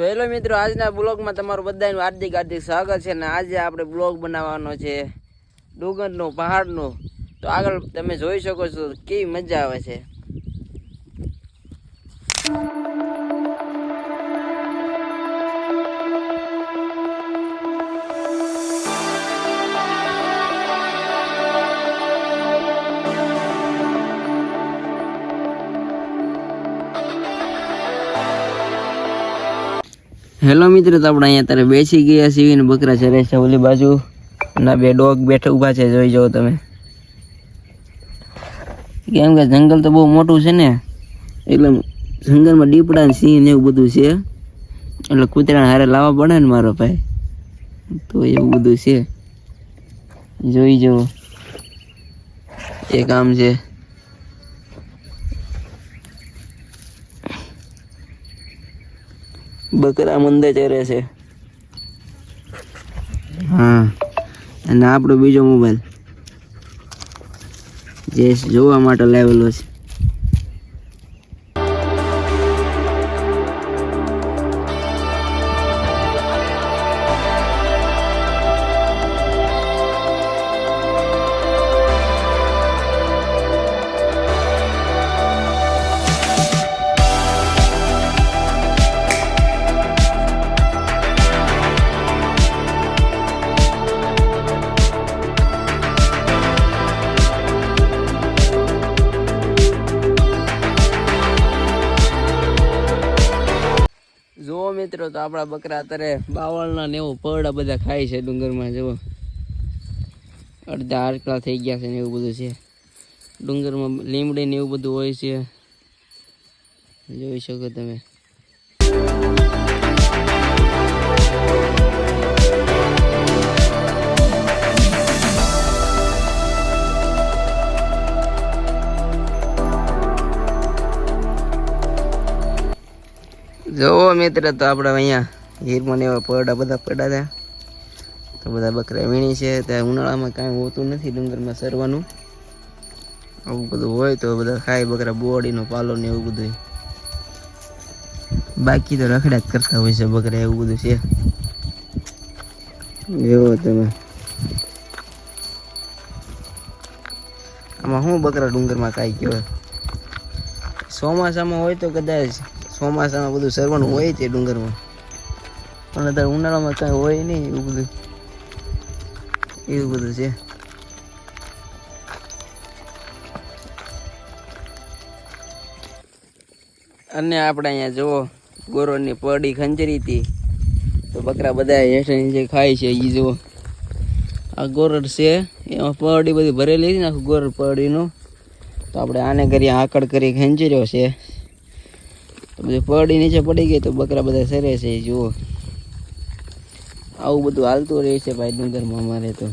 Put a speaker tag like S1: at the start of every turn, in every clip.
S1: તો હેલો મિત્રો, આજના બ્લોગમાં તમારું બધાનું હાર્દિક હાર્દિક સ્વાગત છે. અને આજે આપણે બ્લોગ બનાવવાનો છે ડુંગરનો, પહાડનો. તો આગળ તમે જોઈ શકો છો કેવી મજા આવે છે. હેલો મિત્રો, તો આપણે અહીંયા અત્યારે બેસી ગયા છીએ ને બકરા ચરે છે ઓલી બાજુ. ના બે ડોગ બેઠા ઊભા છે, જોઈ જાઓ તમે. કેમ કે જંગલ તો બહુ મોટું છે ને, એટલે જંગલમાં દીપડા ને સિંહ ને એવું બધું છે, એટલે કૂતરાને હારે લાવવા પડે ને મારો ભાઈ. તો એવું બધું છે, જોઈ જાઓ. એક આમ છે, બકરા મંદે ચરે છે. હા, અને આપણો બીજો મોબાઈલ જે જોવા માટે લાવેલો છે. જો મિત્રો, તો આપણા બકરા અત્યારે બાવળના ને એવું પરડા બધા ખાય છે ડુંગરમાં. જુઓ, અડધા હાડકા થઈ ગયા છે ને એવું બધું છે. ડુંગરમાં લીમડી ને એવું બધું હોય છે, જોઈ શકો તમે. જોવો મિત્ર, તો આપણે અહીંયા હીરમાં એવા પરડા બધા પડ્યા હતા. તો બધા બકરા વીણી છે. ત્યાં ઉનાળામાં કાંઈ હોતું નથી ડુંગરમાં સરવાનું. આવું બધું હોય તો બધા ખાય બકરા, બોડીનો પાલો ને એવું બધું. બાકી તો રખડ્યા જ કરતા હોય છે બકરા, એવું બધું છે. જોવો તમે, આમાં શું બકરા ડુંગરમાં કાંઈ કહેવાય. ચોમાસામાં હોય તો કદાચ ચોમાસામાં બધું સરવાનું હોય છે ડુંગરમાં, પણ અત્યારે ઉનાળામાં કાંઈ હોય નહીં એવું બધું છે. અને આપણે અહીંયા જુઓ, ગોરોની પડી ખંજરી હતી, તો બકરા બધા હેઠે નીચે ખાય છે. એ જુઓ, આ ગોરડ છે, એમાં પડી બધી ભરેલી છે ને આખું ગોરડ પડીનું. તો આપણે આને કરી આકડ કરી ખંજર્યો છે, તો બધી પડી નીચે પડી ગઈ, તો બકરા બધા સરે છે. જુઓ, આવું બધું હાલતું રહે છે ભાઈ ડુંગરમાં અમારે. તો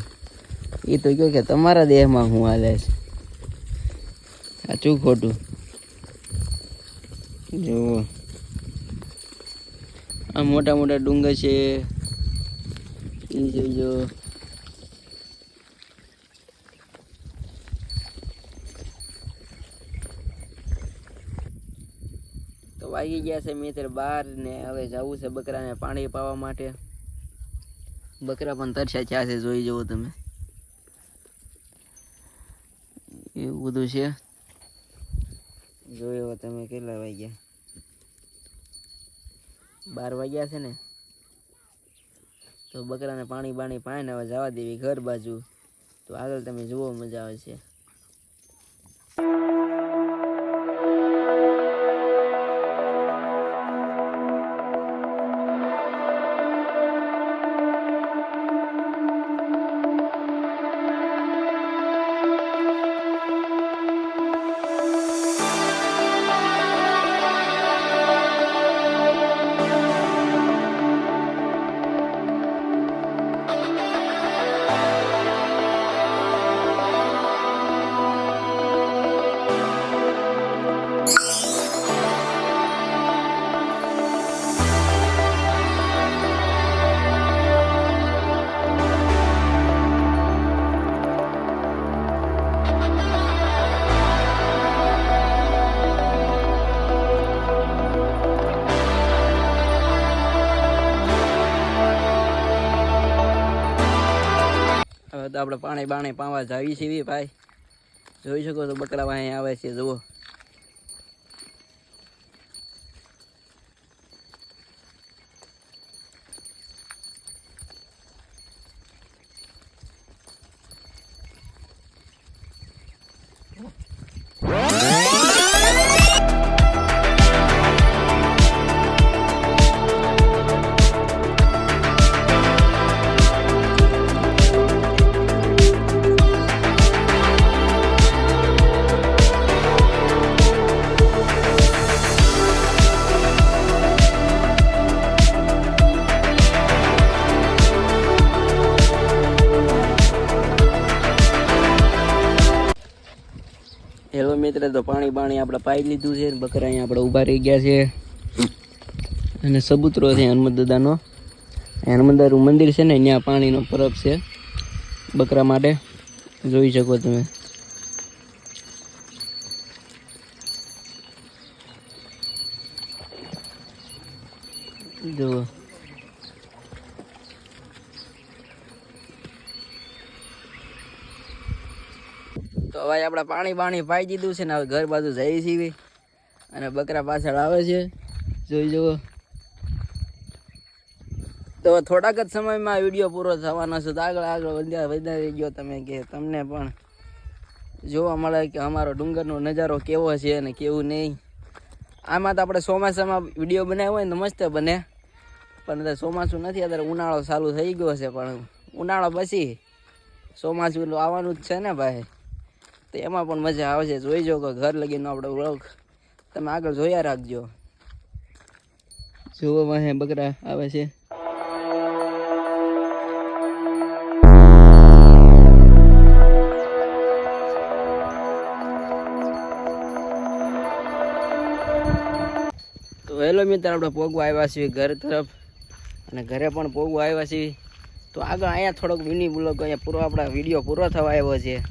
S1: એ તો કહો કે તમારા દેહમાં શું હાલે છે, સાચું ખોટું. જુઓ, આ મોટા મોટા ડુંગર છે, એ જોઈજો. તો વાગી ગયા છે મિત્ર 12 ને હવે જવું છે બકરાને પાણી પાવા માટે. બકરા પણ તરસ્યા થયા છે, જોઈ જવો તમે. એવું બધું છે, જોયો તમે. કેટલા વાગ્યા? 12 વાગ્યા છે ને. તો બકરાને પાણી બાણી પાઈને હવે જવા દેવી ઘર બાજુ. તો આગળ તમે જુઓ, મજા આવે છે. હવે તો આપણે પાણી બાણી પાવા જાવી છીએ ભાઈ. જોઈ શકો તો બકરા અહીં આવે છે જુઓ. હેલો મિત્ર, તો પાણી બાણી આપણે પાઈ લીધું છે. બકરા અહીંયા આપણે ઊભા રહી ગયા છે અને સબૂતરો છે હનુમત દાદાનો. હનુમત દાદાનું મંદિર છે ને ત્યાં પાણીનો પરબ છે બકરા માટે. જોઈ શકો તમે. જુઓ તો હવે આપણે પાણી બાણી પાઈ દીધું છે ને હવે ઘર બાજુ જઈએ છીએ અને બકરા પાછળ આવે છે. જોઈ જુઓ. તો થોડાક જ સમયમાં વિડીયો પૂરો થવાનો છે. તો આગળ વધારી ગયો તમે કે તમને પણ જોવા મળે કે અમારો ડુંગરનો નજારો કેવો છે અને કેવું નહીં. આમાં તો આપણે ચોમાસામાં વિડીયો બનાવ્યો હોય ને તો મસ્ત બને, પણ અત્યારે ચોમાસું નથી. અત્યારે ઉનાળો ચાલુ થઈ ગયો છે, પણ ઉનાળો પછી ચોમાસું આવવાનું જ છે ને ભાઈ, તો એમાં પણ મજા આવશે. જોઈ જો કે ઘર લગીનો આપણે વ્લોગ તમે આગળ જોયા રાખજો. જોવો વાહે બકરા આવે છે. તો હેલો મિત્ર, આપણે પોગવા આવ્યા છીએ ઘર તરફ અને ઘરે પણ પોગવા આવ્યા છીએ. તો આગળ અહીંયા થોડોક મિની બ્લોગ અહીંયા પૂરો આપણા વિડીયો પૂરો થવા આવ્યો છે.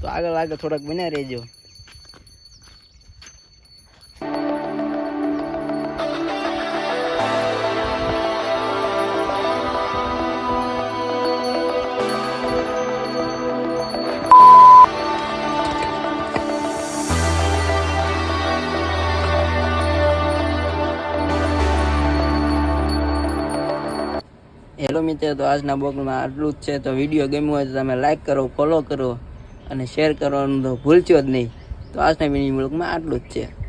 S1: તો આગળ થોડાક બન્યા રહેજો. હેલો મિત્ર, તો આજના બ્લોગમાં આટલું જ છે. તો વિડીયો ગમ્યો હોય તો તમે લાઈક કરો, ફોલો કરો અને શેર કરવાનું તો ભૂલશો જ નહીં. તો આજના મિની બ્લોગમાં આટલું જ છે.